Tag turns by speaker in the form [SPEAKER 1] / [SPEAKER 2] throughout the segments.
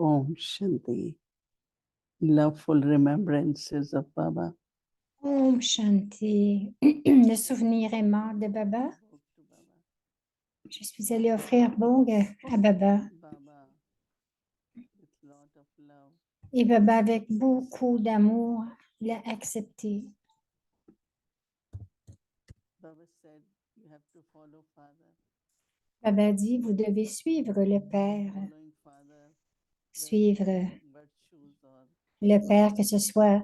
[SPEAKER 1] Om Shanti. Loveful remembrances of Baba.
[SPEAKER 2] Om Shanti. Le souvenir aimant de Baba. Je suis allée offrir Bong à Baba.
[SPEAKER 1] Baba, with lot of love,
[SPEAKER 2] Et Baba, avec beaucoup d'amour, l'a accepté.
[SPEAKER 1] Baba said, you have to follow Father.
[SPEAKER 2] Baba dit, vous devez suivre le Père.
[SPEAKER 1] Following Father,
[SPEAKER 2] Suivre
[SPEAKER 1] virtues or
[SPEAKER 2] le Père, que ce soit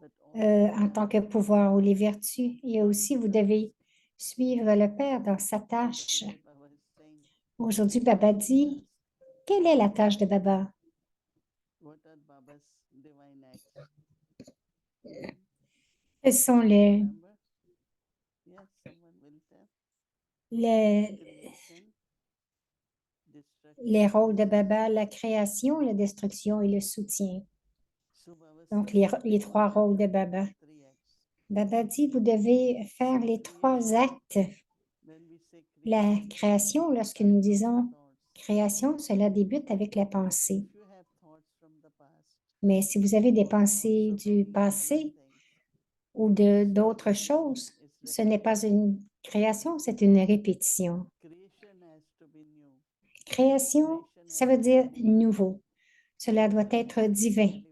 [SPEAKER 1] but also
[SPEAKER 2] en tant que pouvoir ou les vertus. Et aussi, vous devez suivre le Père dans sa tâche.
[SPEAKER 1] today Baba is saying,
[SPEAKER 2] Aujourd'hui, Baba dit, quelle est la tâche de Baba?
[SPEAKER 1] what are Baba's divine acts?
[SPEAKER 2] Quels sont
[SPEAKER 1] Remember? Yes, someone will tell. Creation, destruction.
[SPEAKER 2] les rôles de Baba, la création, la destruction et le soutien.
[SPEAKER 1] So Baba
[SPEAKER 2] Donc,
[SPEAKER 1] said,
[SPEAKER 2] les trois rôles de Baba.
[SPEAKER 1] three acts.
[SPEAKER 2] Baba dit, vous devez faire les trois actes.
[SPEAKER 1] When we say
[SPEAKER 2] La
[SPEAKER 1] creation,
[SPEAKER 2] création, lorsque nous disons
[SPEAKER 1] thoughts.
[SPEAKER 2] création, cela débute avec la pensée.
[SPEAKER 1] If you have thoughts from the past,
[SPEAKER 2] Mais si vous avez des
[SPEAKER 1] or thoughts
[SPEAKER 2] pensées
[SPEAKER 1] of
[SPEAKER 2] du
[SPEAKER 1] any other
[SPEAKER 2] passé
[SPEAKER 1] thing,
[SPEAKER 2] ou d'autres choses, ce n'est pas une création, c'est une répétition.
[SPEAKER 1] creation has to be new.
[SPEAKER 2] Création, ça veut dire nouveau. Cela doit être divin.
[SPEAKER 1] Elevated.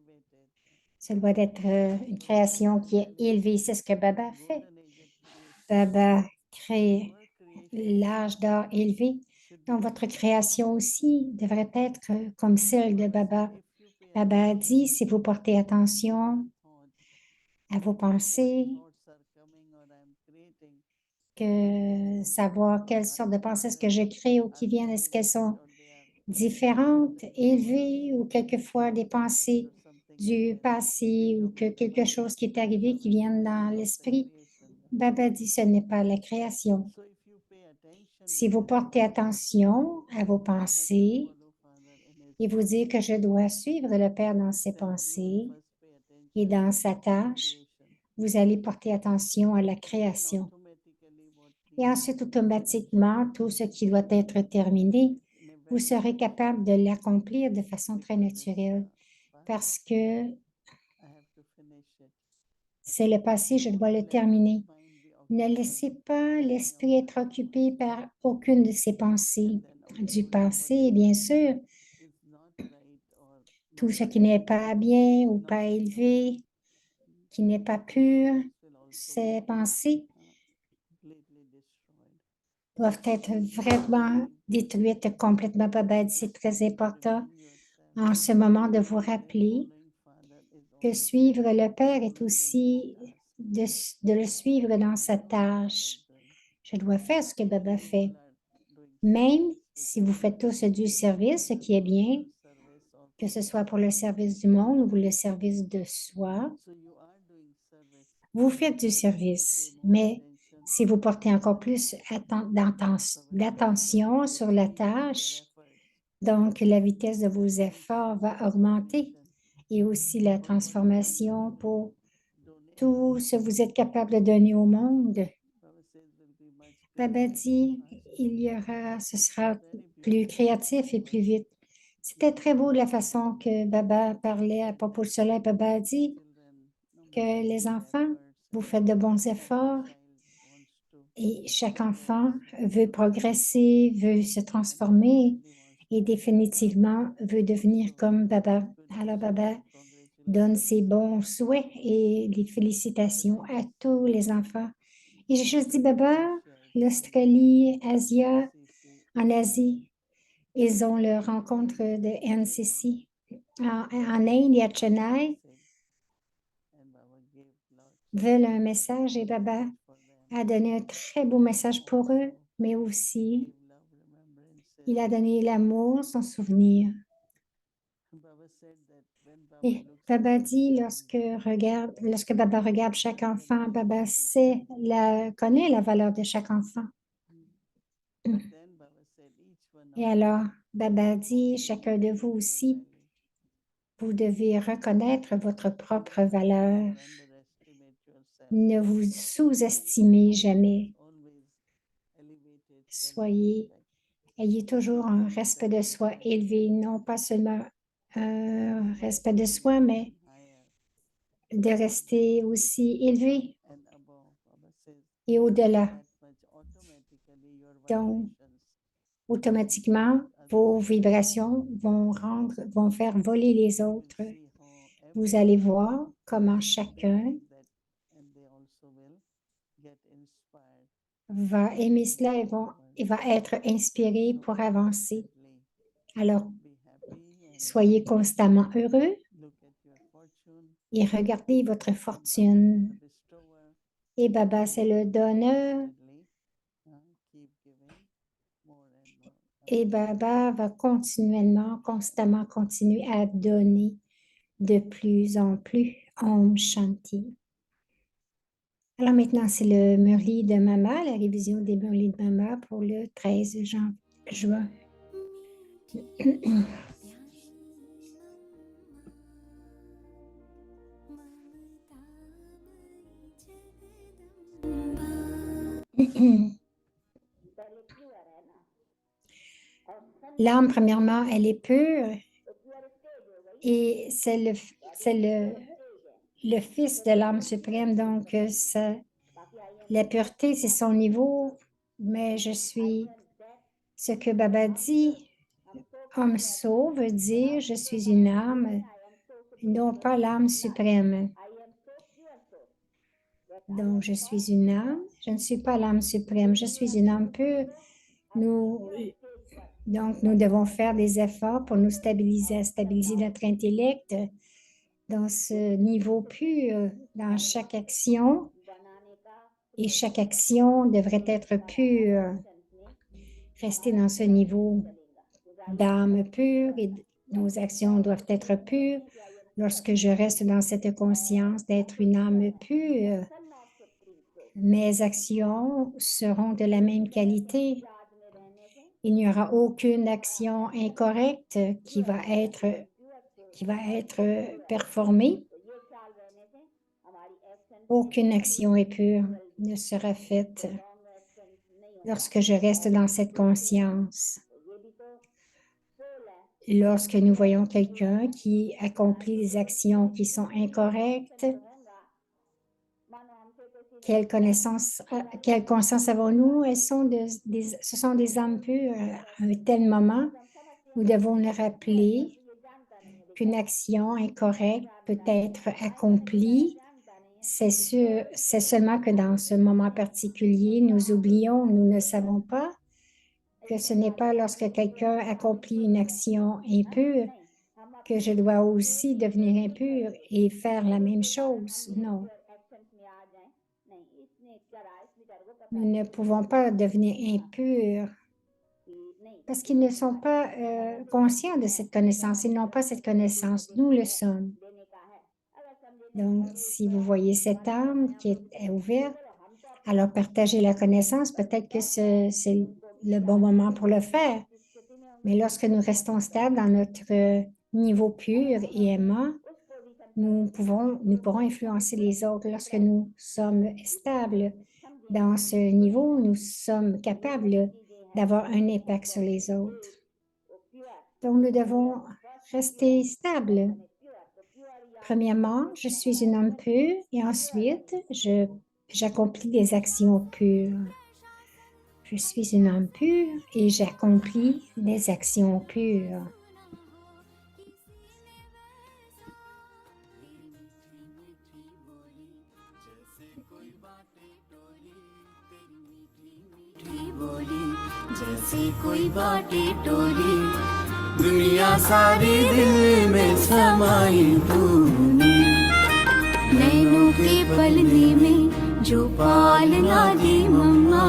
[SPEAKER 2] Ça doit être une création qui est élevée. C'est ce que Baba fait.
[SPEAKER 1] Golden age of creation.
[SPEAKER 2] Baba crée
[SPEAKER 1] Your creation
[SPEAKER 2] l'âge d'or élevé.
[SPEAKER 1] should
[SPEAKER 2] Donc,
[SPEAKER 1] be
[SPEAKER 2] votre
[SPEAKER 1] like
[SPEAKER 2] création aussi devrait être comme celle de Baba.
[SPEAKER 1] if you pay
[SPEAKER 2] Baba a
[SPEAKER 1] attention
[SPEAKER 2] dit, si vous portez attention
[SPEAKER 1] thoughts,
[SPEAKER 2] à vos
[SPEAKER 1] what
[SPEAKER 2] pensées,
[SPEAKER 1] thoughts are coming or I'm creating,
[SPEAKER 2] que savoir quelles sortes de pensées est-ce que je crée ou qui viennent, est-ce qu'elles sont
[SPEAKER 1] or they are
[SPEAKER 2] différentes, élevées ou quelquefois des pensées
[SPEAKER 1] something
[SPEAKER 2] du passé ou que quelque chose qui est arrivé qui viennent dans l'esprit.
[SPEAKER 1] creation.
[SPEAKER 2] Baba dit ce n'est pas la création.
[SPEAKER 1] So if you pay attention,
[SPEAKER 2] Si vous portez attention à vos pensées
[SPEAKER 1] follow Father in his
[SPEAKER 2] et vous dites que je dois suivre le Père dans ses
[SPEAKER 1] then you will
[SPEAKER 2] pensées
[SPEAKER 1] first pay attention
[SPEAKER 2] et dans sa tâche,
[SPEAKER 1] to creation.
[SPEAKER 2] vous allez porter attention à la
[SPEAKER 1] Then
[SPEAKER 2] création.
[SPEAKER 1] automatically what
[SPEAKER 2] Et ensuite, automatiquement, tout ce qui doit être terminé, vous serez capable de l'accomplir de façon très naturelle parce que
[SPEAKER 1] I have to finish it.
[SPEAKER 2] c'est le passé, je dois le terminer. Ne laissez pas l'esprit être occupé par aucune de ces pensées du passé, bien sûr.
[SPEAKER 1] Is not right or
[SPEAKER 2] Tout ce qui n'est pas bien ou pas élevé, qui n'est pas pur,
[SPEAKER 1] will also
[SPEAKER 2] ces pensées
[SPEAKER 1] completely destroyed.
[SPEAKER 2] doivent être vraiment détruites complètement. Baba dit, c'est très important en ce moment de vous rappeler
[SPEAKER 1] Following Father is
[SPEAKER 2] que
[SPEAKER 1] also
[SPEAKER 2] suivre le Père est aussi de le suivre dans sa tâche. Je dois faire ce que Baba fait.
[SPEAKER 1] doing
[SPEAKER 2] Même si vous faites tous du service, ce qui est bien,
[SPEAKER 1] service or
[SPEAKER 2] que ce soit pour le service du monde ou le service de soi,
[SPEAKER 1] so you are doing service.
[SPEAKER 2] vous faites du service. Mais si vous portez encore plus d'attention sur la tâche, donc la vitesse de vos efforts va augmenter et aussi la transformation pour tout ce que vous êtes capable de donner au monde. Baba dit, ce sera plus créatif et plus vite. C'était très beau la façon que Baba parlait à propos de cela. Baba a dit que les enfants, vous faites de bons efforts et chaque enfant veut progresser, veut se transformer et définitivement veut devenir comme Baba. Alors Baba donne ses bons souhaits et des félicitations à tous les enfants. Et j'ai juste dit, Baba, l'Australie, en Asie, ils ont leur rencontre de NCC. En Inde et à Chennai, veulent un message et Baba a donné un très beau message pour eux, mais aussi, il a donné l'amour, son souvenir. Et Baba dit, lorsque Baba regarde chaque enfant, Baba connaît la valeur de chaque enfant. Et alors, Baba dit, chacun de vous aussi, vous devez reconnaître votre propre valeur. Ne vous sous-estimez jamais. Ayez toujours un respect de soi élevé, non pas seulement respect de soi, mais de rester aussi élevé et au-delà. Donc, automatiquement, vos vibrations vont faire voler les autres. Vous allez voir comment chacun va aimer cela et va être inspiré pour avancer. Alors, soyez constamment heureux et regardez votre fortune. Et Baba, c'est le donneur. Et Baba va continuellement, constamment continuer à donner de plus en plus. Om Shanti. Alors maintenant, c'est le Murli de Mama, la révision des Murlis de Mama pour le 13 juin. L'âme, premièrement, elle est pure et c'est le Fils de l'âme suprême. Donc, la pureté, c'est son niveau, mais je suis ce que Baba dit. Homme sot veut dire je suis une âme, non pas l'âme suprême. Donc, je suis une âme, je ne suis pas l'âme suprême, je suis une âme pure. Donc, nous devons faire des efforts pour nous stabiliser notre intellect dans ce niveau pur, dans chaque action. Et chaque action devrait être pure. Rester dans ce niveau d'âme pure et nos actions doivent être pures. Lorsque je reste dans cette conscience d'être une âme pure, mes actions seront de la même qualité. Il n'y aura aucune action incorrecte qui va être performée. Aucune action impure ne sera faite lorsque je reste dans cette conscience. Lorsque nous voyons quelqu'un qui accomplit des actions qui sont incorrectes, quelle conscience avons-nous? Ce sont des âmes pures. À un tel moment, nous devons nous rappeler qu'une action incorrecte peut être accomplie. C'est seulement que dans ce moment particulier, nous oublions, nous ne savons pas que ce n'est pas lorsque quelqu'un accomplit une action impure que je dois aussi devenir impure et faire la même chose. Non. Nous ne pouvons pas devenir impurs parce qu'ils ne sont pas conscients de cette connaissance. Ils n'ont pas cette connaissance. Nous le sommes. Donc, si vous voyez cette âme qui est ouverte, alors partagez la connaissance. Peut-être que c'est le bon moment pour le faire. Mais lorsque nous restons stables dans notre niveau pur et aimant, nous pourrons influencer les autres. Lorsque nous sommes stables dans ce niveau, nous sommes capables d'avoir un impact sur les autres. Donc, nous devons rester stables. Premièrement, je suis une âme pure et ensuite, j'accomplis des actions pures. Je suis une âme pure et j'accomplis des actions pures.
[SPEAKER 3] जैसे कोई बाटे टोली दुनिया सारी दिल में समाई तूने नैनों के पलने में जो पालना दी मम्मा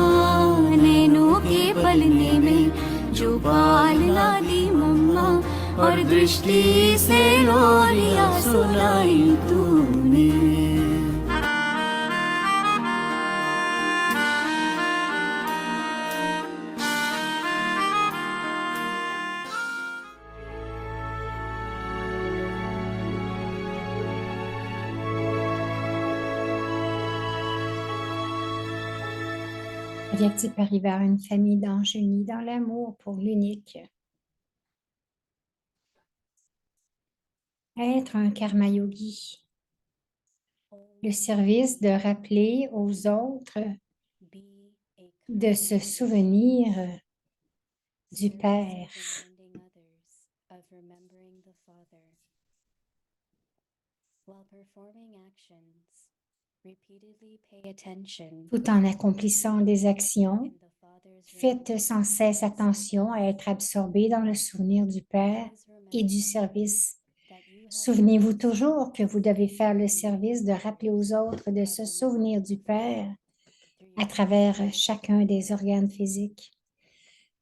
[SPEAKER 3] नैनों के पलने में जो पालना दी मम्मा और दृष्टि से लोरियां सुनाई तूने
[SPEAKER 2] Averti par Ivar, une famille d'anges unis dans l'amour pour l'unique. Être un karma yogi. Le service de rappeler aux autres de se souvenir du Père. Tout en accomplissant des actions, faites sans cesse attention à être absorbé dans le souvenir du Père et du service. Souvenez-vous toujours que vous devez faire le service de rappeler aux autres de se souvenir du Père à travers chacun des organes physiques.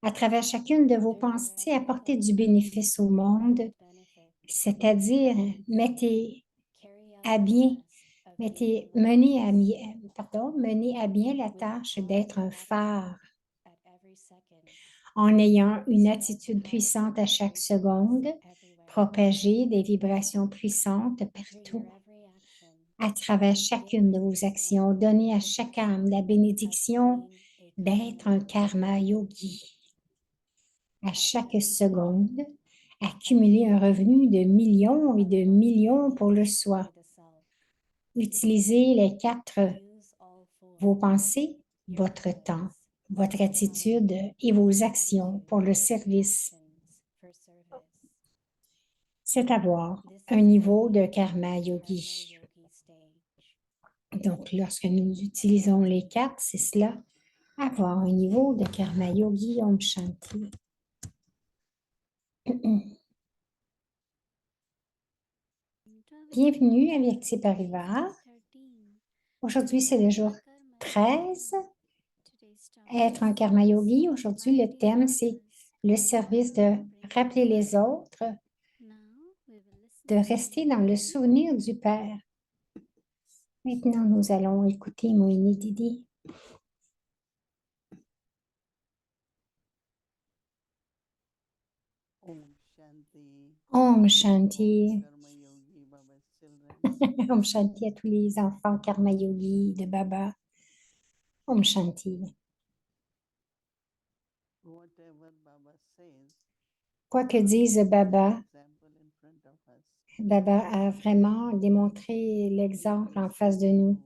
[SPEAKER 2] À travers chacune de vos pensées, apportez du bénéfice au monde, c'est-à-dire menez à bien la tâche d'être un phare en ayant une attitude puissante à chaque seconde, propager des vibrations puissantes partout. À travers chacune de vos actions, donnez à chaque âme la bénédiction d'être un karma yogi. À chaque seconde, accumuler un revenu de millions et de millions pour le soi. Utilisez les 4, vos pensées, votre temps, votre attitude et vos actions pour le service. C'est avoir un niveau de karma yogi. Donc, lorsque nous utilisons les 4, c'est cela, avoir un niveau de karma yogi Om Shanti. Bienvenue à Vyakti Parivar. Aujourd'hui, c'est le jour 13. Être un karma yogi. Aujourd'hui, le thème, c'est le service de rappeler les autres, de rester dans le souvenir du Père. Maintenant, nous allons écouter Mohini Didi.
[SPEAKER 1] Om Shanti.
[SPEAKER 2] Om Shanti.
[SPEAKER 1] Karma Yogi, Baba's children.
[SPEAKER 2] Om Shanti à tous les enfants karma yogi de Baba. Om Shanti.
[SPEAKER 1] Whatever Baba says,
[SPEAKER 2] Quoi que dise Baba,
[SPEAKER 1] example in front of us.
[SPEAKER 2] Baba a vraiment démontré l'exemple en face de nous.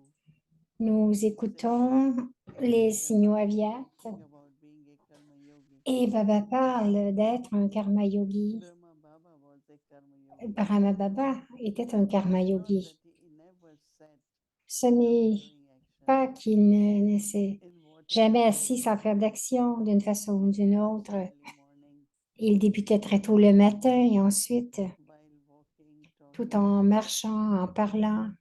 [SPEAKER 2] Nous écoutons les signaux aviates
[SPEAKER 1] Talking about being a Karma Yogi.
[SPEAKER 2] et Baba parle d'être un karma yogi.
[SPEAKER 1] Brahma Baba was a Karma Yogi.
[SPEAKER 2] Brahma Baba était un karma
[SPEAKER 1] It's not
[SPEAKER 2] yogi.
[SPEAKER 1] that he never said
[SPEAKER 2] Ce n'est
[SPEAKER 1] doing action
[SPEAKER 2] pas qu'il ne s'est
[SPEAKER 1] in whatever
[SPEAKER 2] jamais
[SPEAKER 1] way,
[SPEAKER 2] assis sans faire d'action d'une façon ou d'une autre.
[SPEAKER 1] early morning,
[SPEAKER 2] Il débutait très tôt le matin et ensuite,
[SPEAKER 1] while walking,
[SPEAKER 2] tout
[SPEAKER 1] talking.
[SPEAKER 2] en marchant, en parlant.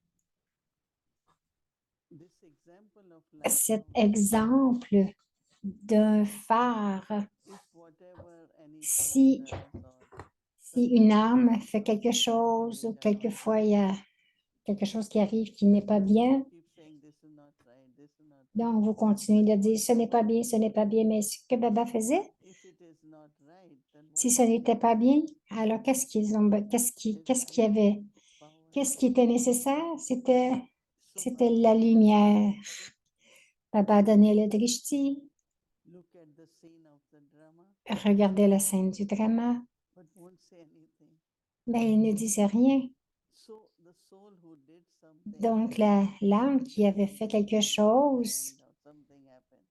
[SPEAKER 1] This example of
[SPEAKER 2] Cet
[SPEAKER 1] lighthouse,
[SPEAKER 2] exemple d'un phare,
[SPEAKER 1] if whatever any
[SPEAKER 2] si,
[SPEAKER 1] soul does or
[SPEAKER 2] si une âme fait quelque chose ou quelquefois il y a quelque chose qui arrive qui n'est pas bien,
[SPEAKER 1] keep saying this is not right, this is not right.
[SPEAKER 2] donc vous continuez de dire ce n'est pas bien, ce n'est pas bien, mais ce que Baba faisait,
[SPEAKER 1] If it is not right, then what
[SPEAKER 2] si ce n'était pas bien, alors qu'est-ce qu'il y avait?
[SPEAKER 1] power?
[SPEAKER 2] Qu'est-ce qui était nécessaire? C'était la lumière. Baba donnait le drishti,
[SPEAKER 1] Look at the scene of the drama,
[SPEAKER 2] regardait la scène du drama,
[SPEAKER 1] but won't say anything.
[SPEAKER 2] mais il ne disait rien.
[SPEAKER 1] So the soul who did something
[SPEAKER 2] Donc, l'âme qui avait fait quelque chose
[SPEAKER 1] or something happened,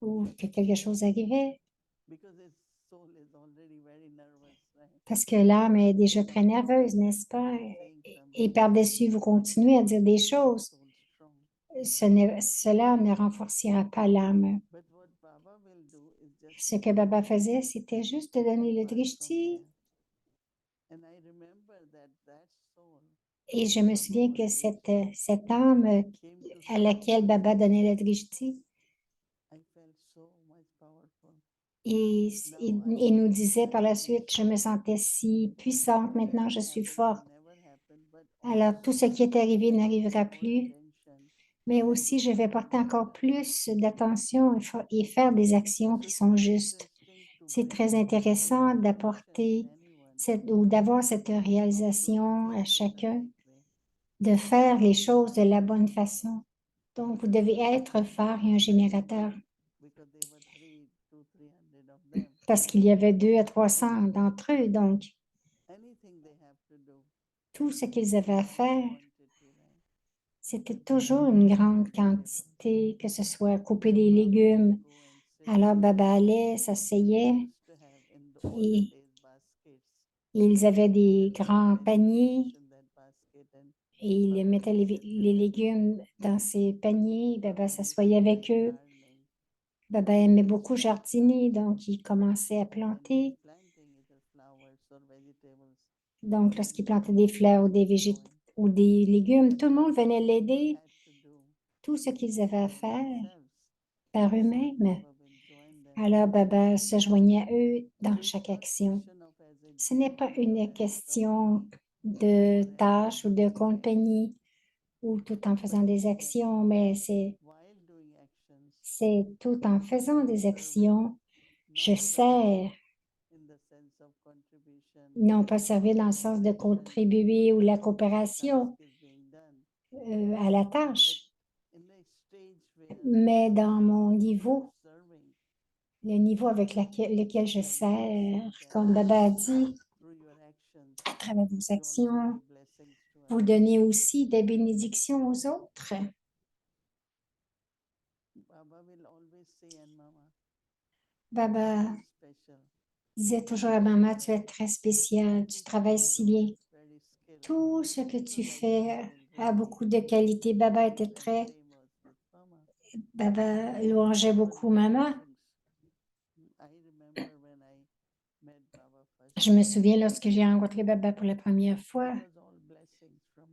[SPEAKER 2] ou que quelque chose arrivait,
[SPEAKER 1] because his soul is already very nervous, right?
[SPEAKER 2] parce que l'âme est déjà très nerveuse, n'est-ce pas?
[SPEAKER 1] Saying
[SPEAKER 2] Et
[SPEAKER 1] something,
[SPEAKER 2] par-dessus, vous continuez à dire des choses.
[SPEAKER 1] soul strong.
[SPEAKER 2] Cela ne renforcera pas l'âme.
[SPEAKER 1] But what Baba will do is just
[SPEAKER 2] Ce que Baba faisait, c'était juste de donner le
[SPEAKER 1] pass from
[SPEAKER 2] drishti.
[SPEAKER 1] there. And I remember that soul
[SPEAKER 2] Et je me souviens que cette âme
[SPEAKER 1] came to
[SPEAKER 2] à
[SPEAKER 1] see,
[SPEAKER 2] laquelle Baba donnait le drishti,
[SPEAKER 1] I felt so much powerful.
[SPEAKER 2] et nous disait par la suite, je me sentais si puissante, maintenant je suis forte.
[SPEAKER 1] Never happened, but
[SPEAKER 2] Alors tout ce qui est arrivé n'arrivera plus,
[SPEAKER 1] attention.
[SPEAKER 2] mais aussi je vais porter encore plus d'attention et faire des actions qui sont justes. C'est très intéressant d'apporter ou d'avoir cette réalisation à chacun, de faire les choses de la bonne façon. Donc, vous devez être phare et un générateur
[SPEAKER 1] Because there were 300 of them.
[SPEAKER 2] parce qu'il y avait 200 à 300 d'entre eux. Donc,
[SPEAKER 1] Anything they have to do,
[SPEAKER 2] tout ce qu'ils avaient à faire. C'était toujours une grande quantité, que ce soit couper des légumes. Alors, Baba allait, s'asseyait et ils avaient des grands paniers et ils mettaient les légumes dans ces paniers. Baba s'assoyait avec eux. Baba aimait beaucoup jardiner, donc il commençait à planter. Donc, lorsqu'il plantait des fleurs ou des légumes, tout le monde venait l'aider. Tout ce qu'ils avaient à faire par eux-mêmes. Alors, Baba se joignait à eux dans chaque action. Ce n'est pas une question de tâche ou de compagnie ou tout en faisant des actions, mais c'est tout en faisant des actions. Je sers, non pas servir dans le sens de contribuer ou la coopération à la tâche, mais dans mon niveau, le niveau avec lequel je sers, comme Baba a dit, à travers vos actions, vous donnez aussi des bénédictions aux autres. Baba disait toujours à maman, tu es très spécial, tu travailles si bien. Tout ce que tu fais a beaucoup de qualité. Baba louangeait beaucoup maman. Je me souviens lorsque j'ai rencontré Baba pour la première fois,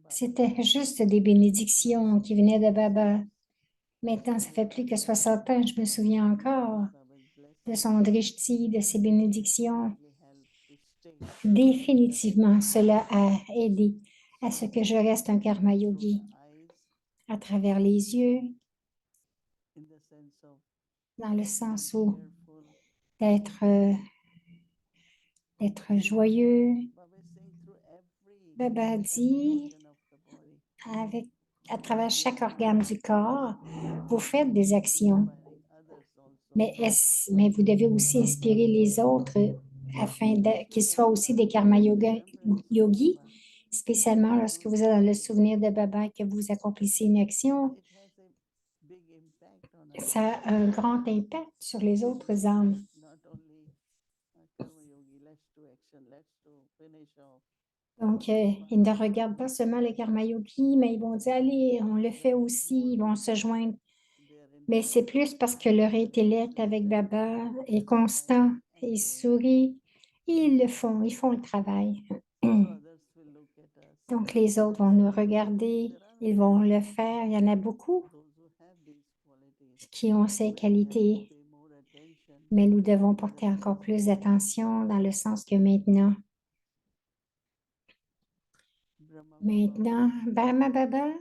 [SPEAKER 2] c'était juste des bénédictions qui venaient de Baba. Maintenant, ça fait plus que 60 ans, je me souviens encore de son drishti, de ses bénédictions. Définitivement, cela a aidé à ce que je reste un karma yogi à travers les yeux, dans le sens où d'être joyeux. Baba dit, à travers chaque organe du corps, vous faites des actions, mais vous devez aussi inspirer les autres afin qu'ils soient aussi des karma yogis, spécialement lorsque vous êtes dans le souvenir de Baba et que vous accomplissez une action. Ça a un grand impact sur les autres âmes. Donc, ils ne regardent pas seulement les karma yogis, mais ils vont dire, allez, on le fait aussi, ils vont se joindre. Mais c'est plus parce que leur intellect avec Baba est constant, ils sourient, ils le font, ils font le travail. Donc, les autres vont nous regarder, ils vont le faire. Il y en a beaucoup qui ont ces qualités, mais nous devons porter encore plus d'attention dans le sens que maintenant, Brahma Baba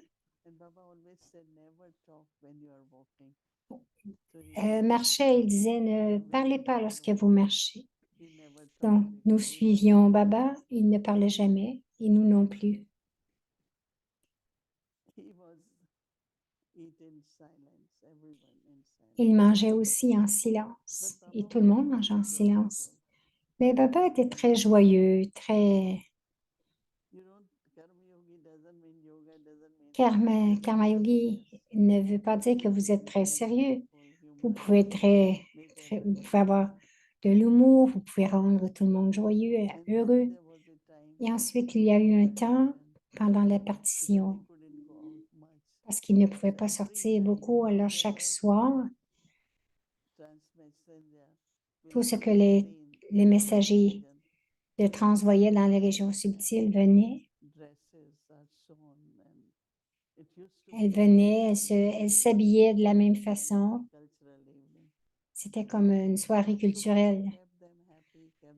[SPEAKER 2] marchait, il disait, ne parlez pas lorsque vous marchez. Donc, nous suivions Baba, il ne parlait jamais, et nous non plus. Il mangeait aussi en silence, et tout le monde mangeait en silence. Mais Baba était très joyeux, très... Karma Yogi ne veut pas dire que vous êtes très sérieux. Vous pouvez vous pouvez avoir de l'humour, vous pouvez rendre tout le monde joyeux et heureux. Et ensuite, il y a eu un temps pendant la partition, parce qu'il ne pouvait pas sortir beaucoup. Alors, chaque soir, tout ce que les messagers de trans voyaient dans les régions subtiles venaient. Elles s'habillaient de la même façon. C'était comme une soirée culturelle.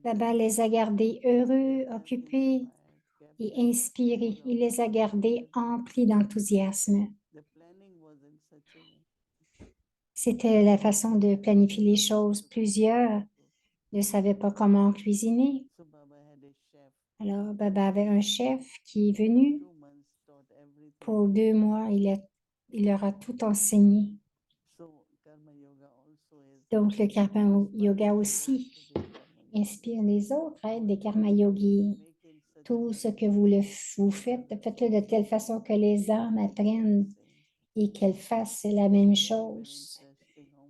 [SPEAKER 2] Baba les a gardés heureux, occupés et inspirés. Il les a gardés emplis d'enthousiasme. C'était la façon de planifier les choses. Plusieurs ne savaient pas comment cuisiner. Alors, Baba avait un chef qui est venu. Pour 2 mois, il leur a tout enseigné. Donc, le karma yoga aussi inspire les autres à être des karma yogis. tout ce que vous faites, faites-le de telle façon que les âmes apprennent et qu'elles fassent la même chose.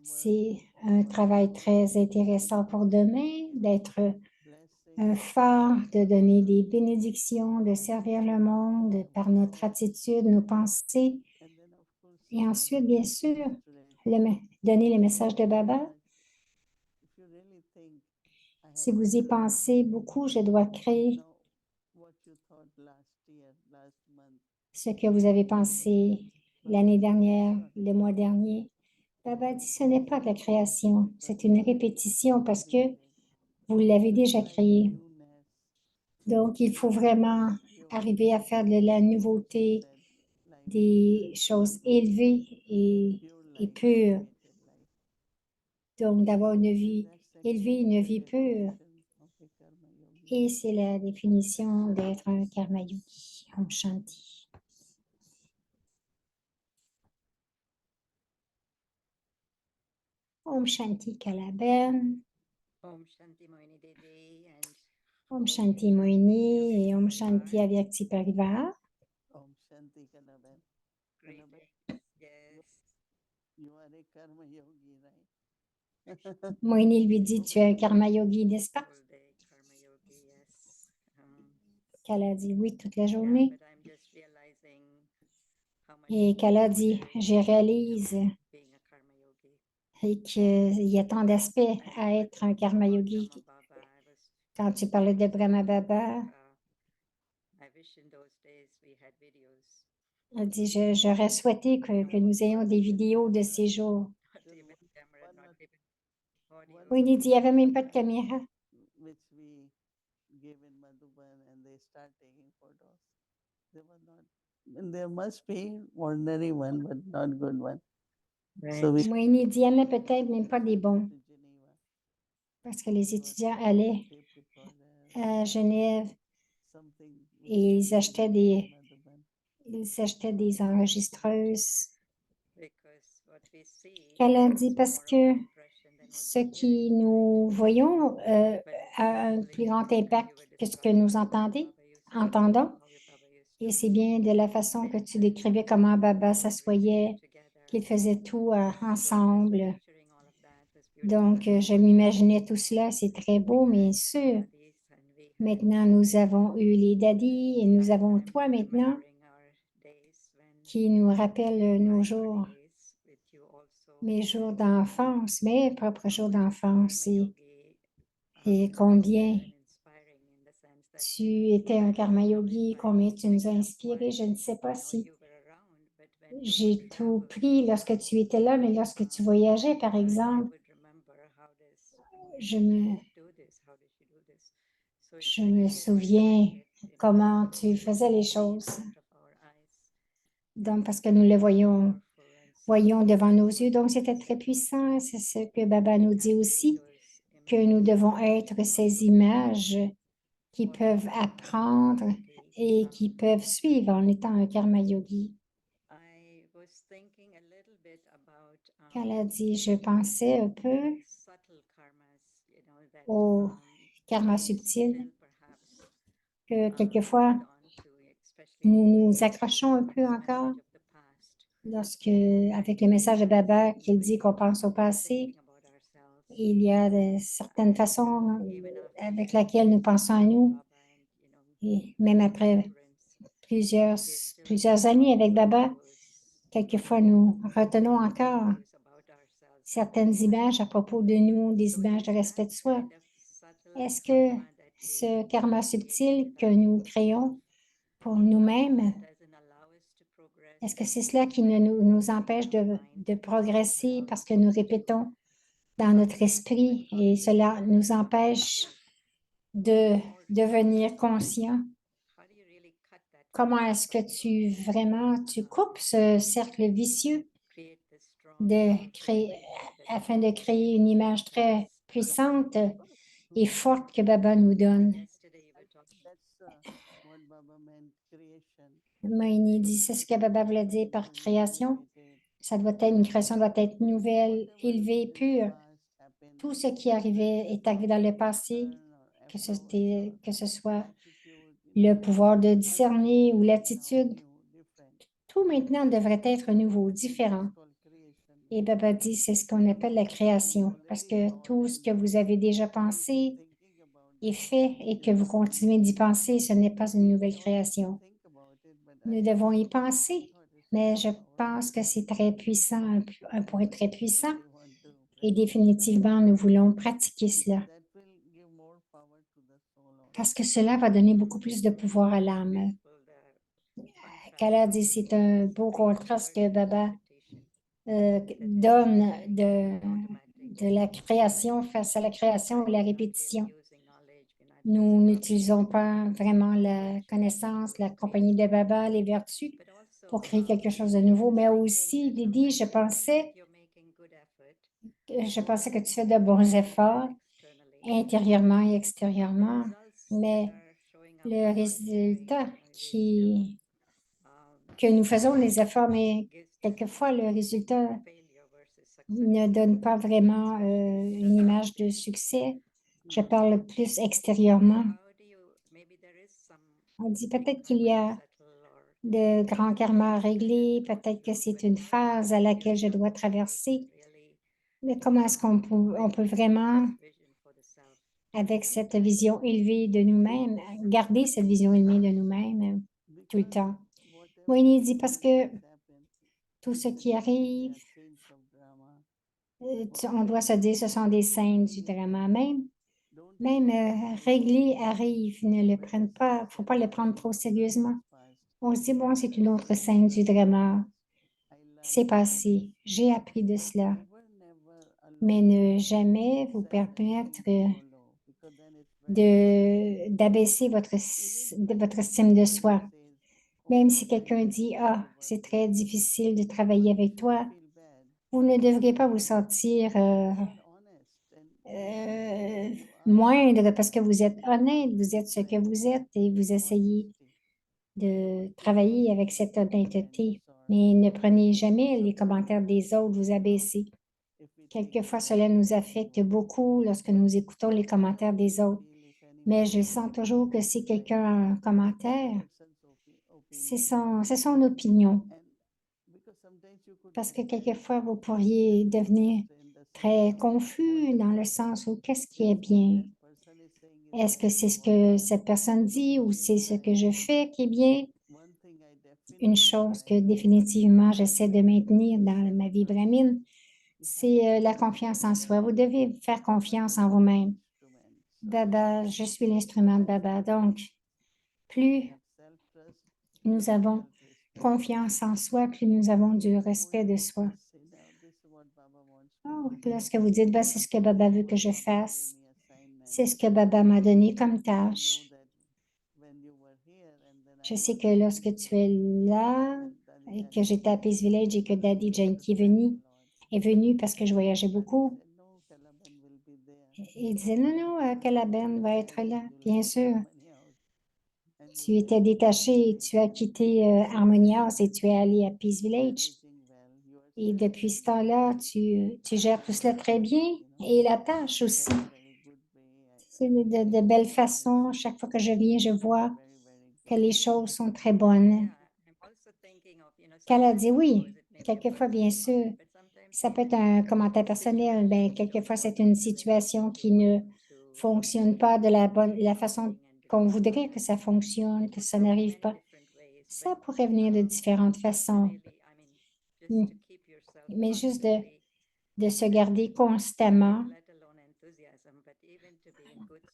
[SPEAKER 2] C'est un travail très intéressant pour demain, d'être un phare, de donner des bénédictions, de servir le monde par notre attitude, nos pensées. Et ensuite, bien sûr, donner les messages de Baba. Si vous y pensez beaucoup, je dois créer ce que vous avez pensé l'année dernière, le mois dernier. Baba dit, ce n'est pas de la création, c'est une répétition parce que vous l'avez déjà créé. Donc, il faut vraiment arriver à faire de la nouveauté, des choses élevées et pures. Donc, d'avoir une vie élevée, une vie pure. Et c'est la définition d'être un karma yogi. Om Shanti. Om Shanti Kalaben.
[SPEAKER 4] Om Shanti Moini Didi and
[SPEAKER 2] Om Shanti Moini et Om Shanti Avyakti Parivar.
[SPEAKER 1] Om Shanti Kanaben.
[SPEAKER 4] greetings. Yes,
[SPEAKER 1] You are a karma yogi, right?
[SPEAKER 2] Moini lui dit, tu es un karma yogi, n'est-ce pas?
[SPEAKER 4] all day Karma Yogi. Yes.
[SPEAKER 2] Kala dit oui toute la
[SPEAKER 4] Yeah,
[SPEAKER 2] journée.
[SPEAKER 4] but I'm just realizing how much
[SPEAKER 2] Et Kala dit,
[SPEAKER 4] there is
[SPEAKER 2] je réalise
[SPEAKER 4] being a Karma Yogi.
[SPEAKER 2] et qu'il y a tant d'aspects à être un karma yogi.
[SPEAKER 4] Brahma Baba,
[SPEAKER 2] Quand tu parlais de Brahma Baba,
[SPEAKER 4] I wish in those days we had videos.
[SPEAKER 2] elle dit, j'aurais souhaité que nous ayons des vidéos de ces jours.
[SPEAKER 4] Not even camera, not even audio.
[SPEAKER 2] Moini dit, il n'y avait même pas de caméra.
[SPEAKER 1] Which we gave in Madhuban and they start taking photos. They were not, and there must be ordinary one, but not good one. So we
[SPEAKER 2] Moini dit, il n'y en a peut-être même pas des bons,
[SPEAKER 1] to Geneva.
[SPEAKER 2] parce que les étudiants allaient
[SPEAKER 1] Tape recorder,
[SPEAKER 2] à Genève
[SPEAKER 1] something
[SPEAKER 2] et
[SPEAKER 1] which
[SPEAKER 2] ils achetaient des,
[SPEAKER 1] Madhuban.
[SPEAKER 2] ils achetaient des enregistreuses.
[SPEAKER 4] Because what we see
[SPEAKER 2] Elle a
[SPEAKER 4] is
[SPEAKER 2] dit parce
[SPEAKER 4] more of
[SPEAKER 2] que
[SPEAKER 4] an impression than what
[SPEAKER 2] ce
[SPEAKER 4] we hear.
[SPEAKER 2] qui nous voyons
[SPEAKER 4] But
[SPEAKER 2] a un plus grand
[SPEAKER 4] essentially,
[SPEAKER 2] impact
[SPEAKER 4] you were
[SPEAKER 2] que ce que
[SPEAKER 4] describing
[SPEAKER 2] nous
[SPEAKER 4] how
[SPEAKER 2] entendons.
[SPEAKER 4] Baba used to do,
[SPEAKER 2] Entendons.
[SPEAKER 4] how your Baba used to
[SPEAKER 2] Et c'est bien de la façon que tu décrivais comment Baba s'assoyait, qu'il faisait tout ensemble.
[SPEAKER 4] picturing all of that was beautiful.
[SPEAKER 2] Donc, je m'imaginais tout cela, c'est très beau, bien sûr.
[SPEAKER 4] Daddies, and we had
[SPEAKER 2] Maintenant, nous avons eu les daddies et nous avons toi maintenant
[SPEAKER 4] remembering our days when
[SPEAKER 2] qui nous rappelle nos
[SPEAKER 4] my
[SPEAKER 2] jours,
[SPEAKER 4] early days with you also.
[SPEAKER 2] mes jours d'enfance, mes propres jours d'enfance
[SPEAKER 4] Karma Yogi,
[SPEAKER 2] et combien
[SPEAKER 4] and inspiring in the sense that
[SPEAKER 2] tu étais un karma yogi, combien tu nous as inspirés. Je ne sais pas
[SPEAKER 4] I know
[SPEAKER 2] si
[SPEAKER 4] you were around, but when you
[SPEAKER 2] j'ai
[SPEAKER 4] would
[SPEAKER 2] tout
[SPEAKER 4] travel,
[SPEAKER 2] pris lorsque tu étais là, mais lorsque tu voyageais, par
[SPEAKER 4] I
[SPEAKER 2] exemple,
[SPEAKER 4] would remember how does
[SPEAKER 2] je me,
[SPEAKER 4] do this, how does she do this? So it's
[SPEAKER 2] je
[SPEAKER 4] like
[SPEAKER 2] me
[SPEAKER 4] we are
[SPEAKER 2] souviens
[SPEAKER 4] reflected,
[SPEAKER 2] comment tu faisais les
[SPEAKER 4] in
[SPEAKER 2] choses.
[SPEAKER 4] front of our eyes.
[SPEAKER 2] Donc, parce que nous le voyons,
[SPEAKER 4] Powerful and so
[SPEAKER 2] voyons devant nos yeux. Donc, c'était très puissant. C'est ce que Baba nous dit aussi,
[SPEAKER 4] those
[SPEAKER 2] que nous devons être ces images qui peuvent apprendre et qui peuvent suivre en étant un karma yogi.
[SPEAKER 4] I was thinking a little bit about
[SPEAKER 2] Elle a dit, je pensais un peu
[SPEAKER 4] subtle karmas, you know, that
[SPEAKER 2] au karma
[SPEAKER 4] we
[SPEAKER 2] subtil,
[SPEAKER 4] still perhaps
[SPEAKER 2] que quelquefois,
[SPEAKER 4] hold on to, especially
[SPEAKER 2] nous
[SPEAKER 4] when
[SPEAKER 2] nous
[SPEAKER 4] we
[SPEAKER 2] accrochons un
[SPEAKER 4] this
[SPEAKER 2] peu
[SPEAKER 4] message
[SPEAKER 2] encore
[SPEAKER 4] of the past,
[SPEAKER 2] lorsque, avec le message de Baba, qu'il dit qu'on pense au passé.
[SPEAKER 4] thinking about ourselves,
[SPEAKER 2] Il y a certaines façons
[SPEAKER 4] even after
[SPEAKER 2] avec lesquelles nous pensons à nous,
[SPEAKER 4] Baba and, you know,
[SPEAKER 2] et même après
[SPEAKER 4] ignorance,
[SPEAKER 2] plusieurs années avec Baba, quelquefois nous retenons encore
[SPEAKER 4] views about ourselves.
[SPEAKER 2] certaines images à propos de nous, des images de respect de soi.
[SPEAKER 4] Kind of subtle
[SPEAKER 2] Est-ce que
[SPEAKER 4] karma that
[SPEAKER 2] ce karma subtil que nous créons pour nous-mêmes,
[SPEAKER 4] doesn't allow us to progress,
[SPEAKER 2] est-ce que c'est cela qui nous empêche de progresser parce que nous répétons dans notre esprit et cela nous empêche de devenir conscient?
[SPEAKER 4] how do you really cut that,
[SPEAKER 2] Comment est-ce que tu coupes ce cercle vicieux
[SPEAKER 4] create this strong
[SPEAKER 2] de créer, afin de créer une image très puissante et forte que Baba nous donne?
[SPEAKER 4] yesterday you were talking
[SPEAKER 1] That's what Baba meant, creation.
[SPEAKER 2] Moini dit, c'est ce que Baba voulait dire par création. Ça doit être, une création doit être nouvelle, élevée, pure. Tout ce qui est arrivé dans le passé, que ce soit le pouvoir de discerner ou l'attitude. Tout maintenant devrait être nouveau, différent. Et Baba dit, c'est ce qu'on appelle la création, parce que tout ce que vous avez déjà pensé est fait et que vous continuez d'y penser, ce n'est pas une nouvelle création. Nous devons y penser, mais je pense que c'est très puissant, un point très puissant. Et définitivement, nous voulons pratiquer cela, parce que cela va donner beaucoup plus de pouvoir à l'âme. Kala dit, c'est un beau contraste que Baba donne de la création face à la création et la répétition. Nous n'utilisons pas vraiment la connaissance, la compagnie de Baba, les vertus pour créer quelque chose de nouveau, mais aussi, Didi, je pensais que tu fais de bons efforts intérieurement et extérieurement, mais le résultat que nous faisons les efforts, mais quelquefois le résultat ne donne pas vraiment une image de succès. Je parle plus extérieurement. On dit peut-être qu'il y a de grands karmas à régler, peut-être que c'est une phase à laquelle je dois traverser. Mais comment est-ce on peut vraiment, avec cette vision élevée de nous-mêmes, garder cette vision élevée de nous-mêmes tout le temps? Moïni dit parce que tout ce qui arrive, on doit se dire ce sont des scènes du drama. Même régler arrive, ne le prennent pas, il ne faut pas le prendre trop sérieusement. On se dit, bon, c'est une autre scène du drama. C'est passé, j'ai appris de cela. Mais ne jamais vous permettre d'abaisser votre estime de soi. Même si quelqu'un dit, ah, c'est très difficile de travailler avec toi, vous ne devriez pas vous sentir moindre parce que vous êtes honnête, vous êtes ce que vous êtes et vous essayez de travailler avec cette honnêteté. Mais ne prenez jamais les commentaires des autres vous abaisser. Quelquefois, cela nous affecte beaucoup lorsque nous écoutons les commentaires des autres. Mais je sens toujours que si quelqu'un a un commentaire, c'est son opinion. Parce que quelquefois, vous pourriez devenir très confus dans le sens où qu'est-ce qui est bien? Est-ce que c'est ce que cette personne dit ou c'est ce que je fais qui est bien? Une chose que définitivement j'essaie de maintenir dans ma vie brahmine, c'est la confiance en soi. Vous devez faire confiance en vous-même. Baba, je suis l'instrument de Baba. Donc, plus nous avons confiance en soi, plus nous avons du respect de soi. Oh, lorsque vous dites, ben, c'est ce que Baba veut que je fasse, c'est ce que Baba m'a donné comme tâche. Je sais que lorsque tu es là et que j'étais à Peace Village et que Daddy Janky est venu parce que je voyageais beaucoup, il disait, non, non, Calaben va être là, bien sûr. Tu étais détaché et tu as quitté Harmonious et tu es allé à Peace Village. Et depuis ce temps-là, tu gères tout cela très bien et la tâche aussi. C'est de belles façons. Chaque fois que je viens, je vois que les choses sont très bonnes. Qu'elle a dit oui, quelquefois, bien sûr. Ça peut être un commentaire personnel, mais quelquefois, c'est une situation qui ne fonctionne pas de la façon qu'on voudrait que ça fonctionne, que ça n'arrive pas. Ça pourrait venir de différentes façons. Mais juste de se garder constamment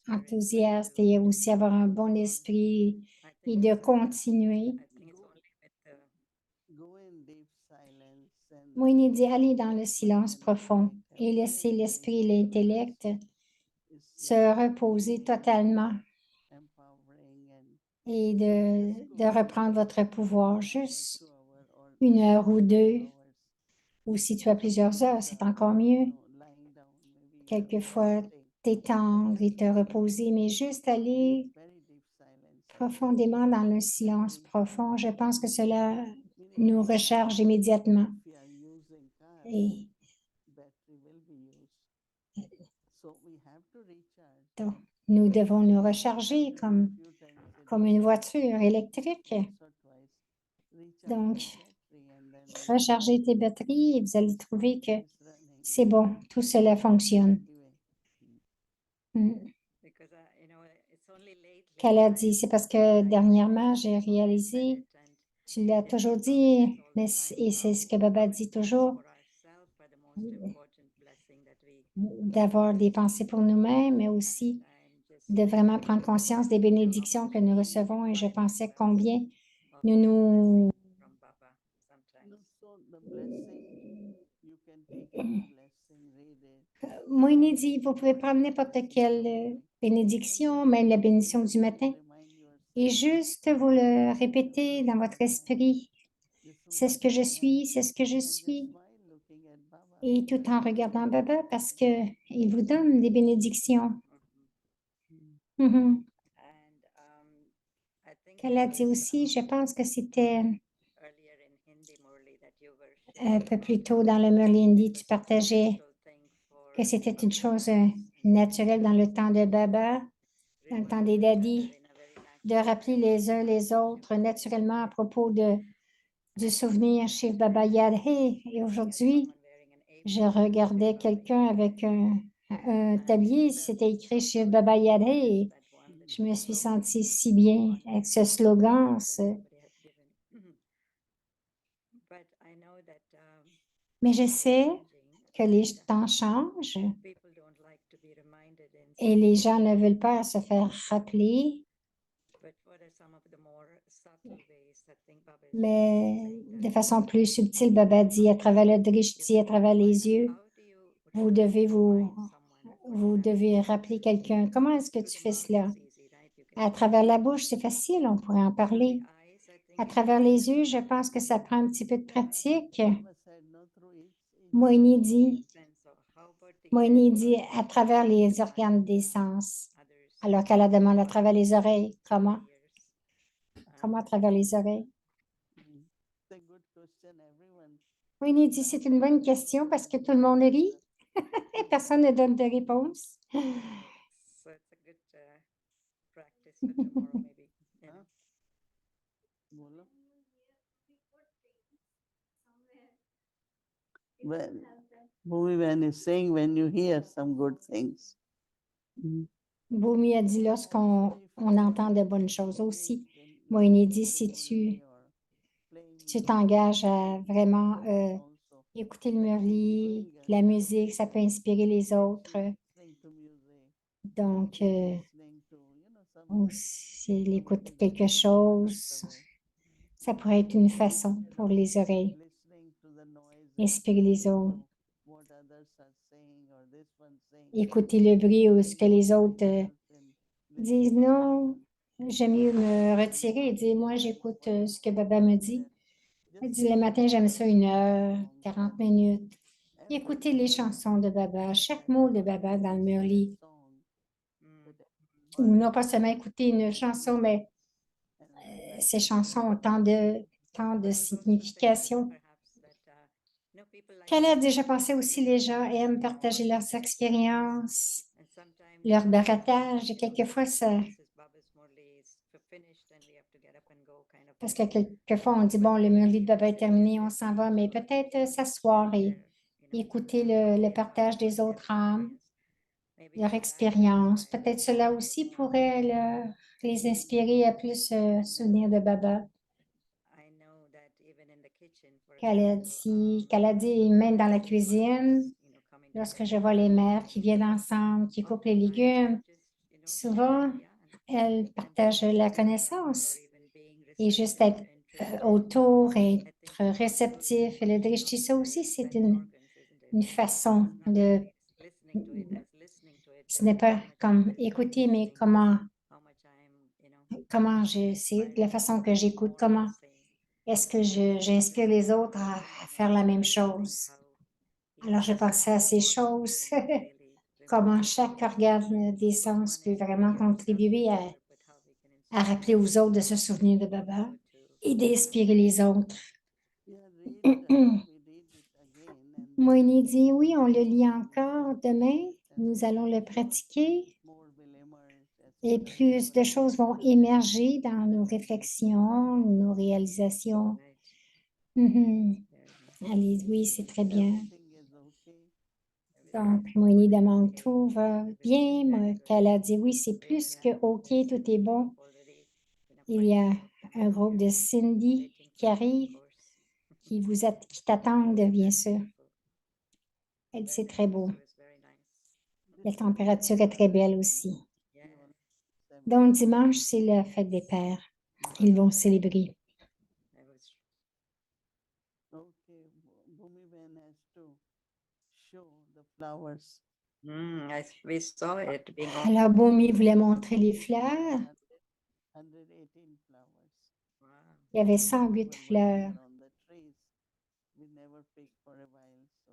[SPEAKER 2] enthousiaste et aussi avoir un bon esprit et de continuer. Moïni dit aller dans le silence profond et laisser l'esprit et l'intellect se reposer totalement et de reprendre votre pouvoir juste 1 heure ou 2, ou si tu as plusieurs heures, c'est encore mieux. Quelquefois, t'étendre et te reposer, mais juste aller profondément dans le silence profond. Je pense que cela nous recharge immédiatement. Et donc, nous devons nous recharger comme comme une voiture électrique.
[SPEAKER 1] once or twice. Recharge
[SPEAKER 2] Donc,
[SPEAKER 1] the battery and then you
[SPEAKER 2] rechargez tes batteries et vous allez trouver que
[SPEAKER 1] it's running
[SPEAKER 2] c'est bon, tout cela fonctionne.
[SPEAKER 1] anyway.
[SPEAKER 2] Mm.
[SPEAKER 4] Because, it's only lately
[SPEAKER 2] Qu'elle a
[SPEAKER 4] I
[SPEAKER 2] dit, c'est parce
[SPEAKER 4] have
[SPEAKER 2] que
[SPEAKER 4] realized
[SPEAKER 2] dernièrement,
[SPEAKER 4] that
[SPEAKER 2] j'ai
[SPEAKER 4] Baba always said
[SPEAKER 2] réalisé,
[SPEAKER 4] it, and
[SPEAKER 2] tu l'as
[SPEAKER 4] yes,
[SPEAKER 2] toujours
[SPEAKER 4] Baba says
[SPEAKER 2] dit,
[SPEAKER 4] all
[SPEAKER 2] mais
[SPEAKER 4] the time
[SPEAKER 2] et c'est
[SPEAKER 4] how
[SPEAKER 2] ce que Baba
[SPEAKER 4] having
[SPEAKER 2] dit
[SPEAKER 4] thoughts
[SPEAKER 2] toujours,
[SPEAKER 4] for ourselves are the most important blessing that we
[SPEAKER 2] d'avoir des pensées pour nous-mêmes, mais aussi
[SPEAKER 4] I'm just
[SPEAKER 2] de vraiment prendre conscience des
[SPEAKER 4] how
[SPEAKER 2] bénédictions
[SPEAKER 4] much
[SPEAKER 2] que nous
[SPEAKER 4] we
[SPEAKER 2] recevons. Et je
[SPEAKER 4] require
[SPEAKER 2] pensais
[SPEAKER 4] ourselves
[SPEAKER 2] combien
[SPEAKER 4] of
[SPEAKER 2] nous
[SPEAKER 4] that
[SPEAKER 2] nous...
[SPEAKER 4] blessing from Baba
[SPEAKER 1] No,
[SPEAKER 4] sometimes.
[SPEAKER 1] so the blessing, you can take any blessing, read it.
[SPEAKER 2] Moïni dit, vous pouvez prendre n'importe quelle bénédiction, même la bénédiction du matin,
[SPEAKER 1] Remind
[SPEAKER 2] et
[SPEAKER 1] yourself,
[SPEAKER 2] juste vous le répéter dans votre esprit.
[SPEAKER 1] this is
[SPEAKER 2] C'est ce
[SPEAKER 1] what
[SPEAKER 2] que je
[SPEAKER 1] I am.
[SPEAKER 2] suis, c'est ce que je
[SPEAKER 1] And just
[SPEAKER 2] suis.
[SPEAKER 1] smile looking at Baba.
[SPEAKER 2] Et tout en regardant Baba parce qu'il vous donne des bénédictions. Mhm.
[SPEAKER 4] And I think it
[SPEAKER 2] Qu'elle a dit
[SPEAKER 4] was
[SPEAKER 2] aussi, je pense que c'était
[SPEAKER 4] earlier in Hindi, Murli, that you were
[SPEAKER 2] un
[SPEAKER 4] sharing
[SPEAKER 2] peu
[SPEAKER 4] about
[SPEAKER 2] plus tôt dans le Merlindi, tu
[SPEAKER 4] such a
[SPEAKER 2] partageais
[SPEAKER 4] natural thing for
[SPEAKER 2] que c'était une
[SPEAKER 4] Baba's
[SPEAKER 2] chose
[SPEAKER 4] daddies and
[SPEAKER 2] naturelle dans le temps de Baba, dans le temps des
[SPEAKER 4] reminding each other
[SPEAKER 2] daddies,
[SPEAKER 4] in a very
[SPEAKER 2] de
[SPEAKER 4] natural
[SPEAKER 2] rappeler
[SPEAKER 4] way
[SPEAKER 2] les uns
[SPEAKER 4] about
[SPEAKER 2] les
[SPEAKER 4] Shiv
[SPEAKER 2] autres
[SPEAKER 4] Baba
[SPEAKER 2] naturellement à
[SPEAKER 4] Yad.
[SPEAKER 2] propos du souvenir Shiv Baba Yadhe. Et
[SPEAKER 4] Looking at
[SPEAKER 2] aujourd'hui,
[SPEAKER 4] someone wearing an
[SPEAKER 2] je
[SPEAKER 4] apron,
[SPEAKER 2] regardais
[SPEAKER 4] Shiv Baba
[SPEAKER 2] quelqu'un
[SPEAKER 4] Yad,
[SPEAKER 2] avec un
[SPEAKER 4] and
[SPEAKER 2] tablier,
[SPEAKER 4] felt
[SPEAKER 2] c'était écrit
[SPEAKER 4] so
[SPEAKER 2] Shiv
[SPEAKER 4] good
[SPEAKER 2] Baba
[SPEAKER 4] to
[SPEAKER 2] Yadhe.
[SPEAKER 4] notice
[SPEAKER 2] Et
[SPEAKER 4] that one, that
[SPEAKER 2] je
[SPEAKER 4] you
[SPEAKER 2] me
[SPEAKER 4] were
[SPEAKER 2] suis
[SPEAKER 4] so
[SPEAKER 2] sentie si bien avec
[SPEAKER 4] honored
[SPEAKER 2] ce
[SPEAKER 4] by the
[SPEAKER 2] slogan.
[SPEAKER 4] apron somebody had given. But I know that
[SPEAKER 2] Mais je
[SPEAKER 4] things are
[SPEAKER 2] sais
[SPEAKER 4] changing
[SPEAKER 2] que les
[SPEAKER 4] and
[SPEAKER 2] temps changent
[SPEAKER 4] people don't like to be reminded in
[SPEAKER 2] et
[SPEAKER 4] such
[SPEAKER 2] les
[SPEAKER 4] big
[SPEAKER 2] gens ne veulent pas
[SPEAKER 4] ways.
[SPEAKER 2] se faire rappeler,
[SPEAKER 4] But what are some of the more subtle ways that think Baba is
[SPEAKER 2] mais
[SPEAKER 4] saying
[SPEAKER 2] de
[SPEAKER 4] that
[SPEAKER 2] façon plus subtile, Baba dit à travers le drishti, à travers les yeux,
[SPEAKER 4] how do you
[SPEAKER 2] vous devez
[SPEAKER 4] remind someone, for
[SPEAKER 2] vous
[SPEAKER 4] example,
[SPEAKER 2] devez rappeler quelqu'un. Comment est-ce que
[SPEAKER 4] through
[SPEAKER 2] tu
[SPEAKER 4] the
[SPEAKER 2] fais
[SPEAKER 4] mouth
[SPEAKER 2] cela?
[SPEAKER 4] it's easy, right? You can
[SPEAKER 2] À
[SPEAKER 4] do it.
[SPEAKER 2] travers la bouche, c'est facile, on pourrait en
[SPEAKER 4] Through the
[SPEAKER 2] parler.
[SPEAKER 4] eyes, I think
[SPEAKER 2] À
[SPEAKER 4] it
[SPEAKER 2] travers
[SPEAKER 4] takes a
[SPEAKER 2] les
[SPEAKER 4] little
[SPEAKER 2] yeux, je
[SPEAKER 4] time
[SPEAKER 2] pense que ça prend un petit peu de pratique.
[SPEAKER 1] Baba said, no, through it.
[SPEAKER 2] Moïni dit,
[SPEAKER 4] sense of how about the
[SPEAKER 2] Moïni
[SPEAKER 4] ears,
[SPEAKER 2] dit
[SPEAKER 4] or
[SPEAKER 2] à travers les organes des sens. Alors qu'elle a demandé à travers les oreilles. Comment? Comment à travers les oreilles?
[SPEAKER 1] It's a good question, everyone.
[SPEAKER 2] Moïni dit, c'est une bonne question parce que tout le monde rit et personne ne donne de réponse.
[SPEAKER 4] So it's a good practice for tomorrow, maybe.
[SPEAKER 1] Huh? Bolo. When, Bhumi, when is saying when you hear some good things.
[SPEAKER 2] Bhumi a dit lorsqu'on entend de bonnes choses aussi. Moïni dit, si tu t'engages à vraiment écouter le murli, la musique, ça peut inspirer les autres. Donc, ou s'il écoute quelque chose, ça pourrait être une façon pour les oreilles, inspirer les autres. Écouter le bruit ou ce que les autres disent. Non, j'aime mieux me retirer et dire, moi, j'écoute ce que Baba me dit. Elle dit, le matin, j'aime ça 1 heure, 40 minutes. Écoutez les chansons de Baba, chaque mot de Baba dans le murli. Ou non pas seulement écouter une chanson, mais ces chansons ont tant de signification. Qu'elle a déjà pensé aussi, les gens aiment partager leurs expériences, leur baratage, et quelquefois, ça... Parce que quelquefois, on dit, bon, le murli de Baba est terminé, on s'en va, mais peut-être s'asseoir et écouter le partage des autres âmes, leur expérience. Peut-être cela aussi pourrait les inspirer à plus se souvenir de Baba. Qu'elle a dit, même dans la cuisine, lorsque je vois les mères qui viennent ensemble, qui coupent les légumes, souvent, elles partagent la connaissance et juste être autour et être réceptif. Et le drishti, ça aussi, c'est une façon de... Ce n'est pas comme écouter, mais c'est la façon que j'écoute, comment est-ce que j'inspire les autres à faire la même chose. Alors, je pensais à ces choses, comment chaque organe des sens peut vraiment contribuer à rappeler aux autres de se souvenir de Baba et d'inspirer les autres. Moïni dit, oui, on le lit encore demain. Nous allons le pratiquer Et plus de choses vont émerger dans nos réflexions, nos réalisations.
[SPEAKER 4] Right.
[SPEAKER 2] Mhm.
[SPEAKER 4] Very nice.
[SPEAKER 2] Allez, oui, c'est très bien.
[SPEAKER 1] Everything is okay.
[SPEAKER 2] Donc, Moïni demande, tout va bien. Qu'elle a dit, oui, c'est plus que OK, tout est bon. Il y a un groupe de Cindy qui arrive, qui t'attendent, bien sûr. Elle dit, c'est très beau. La température est très belle aussi. Donc, dimanche, c'est la fête des pères. Ils vont célébrer.
[SPEAKER 1] Okay, Bhumi Ben has to show the flowers.
[SPEAKER 4] We saw it being on.
[SPEAKER 2] Alors, Bomi voulait montrer les fleurs.
[SPEAKER 1] 118 flowers.
[SPEAKER 4] Wow.
[SPEAKER 2] Il y avait
[SPEAKER 1] We
[SPEAKER 2] 108
[SPEAKER 1] were
[SPEAKER 2] fleurs.
[SPEAKER 1] working on the trees. We never picked for a while. So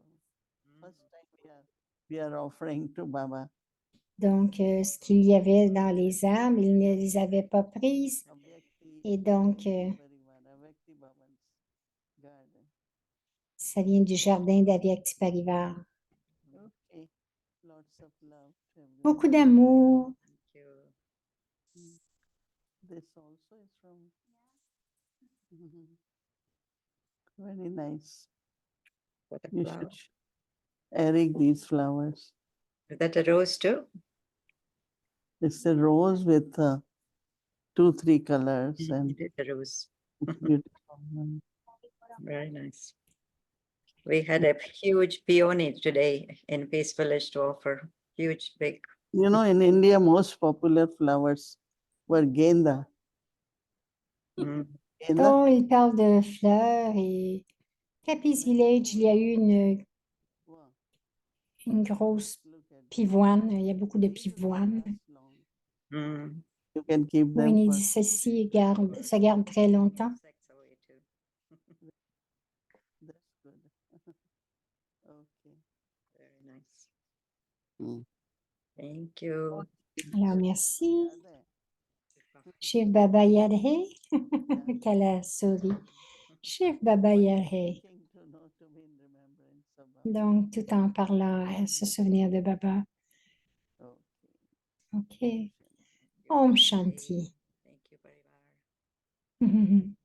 [SPEAKER 1] first time we are offering to Baba.
[SPEAKER 2] Donc, ce qu'il y avait dans les arbres, ils ne les avaient pas prises.
[SPEAKER 1] Avyakti
[SPEAKER 2] Et donc,
[SPEAKER 1] Parivar, Avyakti Bhavan's garden.
[SPEAKER 2] ça vient du jardin d'Avyakti Parivar.
[SPEAKER 1] Okay, lots of love to everyone.
[SPEAKER 2] Beaucoup d'amour.
[SPEAKER 4] Thank you.
[SPEAKER 1] This also is from. Very nice.
[SPEAKER 4] What a
[SPEAKER 1] You
[SPEAKER 4] flower.
[SPEAKER 1] should Eric these flowers.
[SPEAKER 4] Is that a rose too?
[SPEAKER 1] It's a rose with 2-3 colors and
[SPEAKER 4] It is a rose.
[SPEAKER 1] it's beautiful.
[SPEAKER 4] Very nice. We had a huge peony today in Peace Village to offer. Huge, big.
[SPEAKER 1] You know, in India, most popular flowers were genda.
[SPEAKER 4] Mm.
[SPEAKER 1] Genda,
[SPEAKER 2] Oh, il parle de fleurs et à Peace Village, il y a eu
[SPEAKER 1] wow,
[SPEAKER 2] une grosse
[SPEAKER 1] look at them.
[SPEAKER 2] pivoine. Il y a beaucoup de
[SPEAKER 1] These will
[SPEAKER 2] pivoines.
[SPEAKER 1] last long.
[SPEAKER 4] Mm.
[SPEAKER 1] You can keep them
[SPEAKER 2] Moïni
[SPEAKER 1] for
[SPEAKER 2] dit, ceci se garde très longtemps.
[SPEAKER 4] Insects away too.
[SPEAKER 1] that's good. Okay.
[SPEAKER 4] Very nice.
[SPEAKER 1] Mm.
[SPEAKER 4] Thank you.
[SPEAKER 2] Alors, merci.
[SPEAKER 1] Yaad hai?
[SPEAKER 2] Shiv Baba Yadhe. Qu'elle a souri. Shiv Baba Yadhe.
[SPEAKER 1] Thinking to know to be in remembrance of Baba.
[SPEAKER 2] Donc, tout en parlant, à se souvenir de Baba.
[SPEAKER 1] Okay.
[SPEAKER 2] OK. Om Shanti.
[SPEAKER 4] Thank you, Parivar.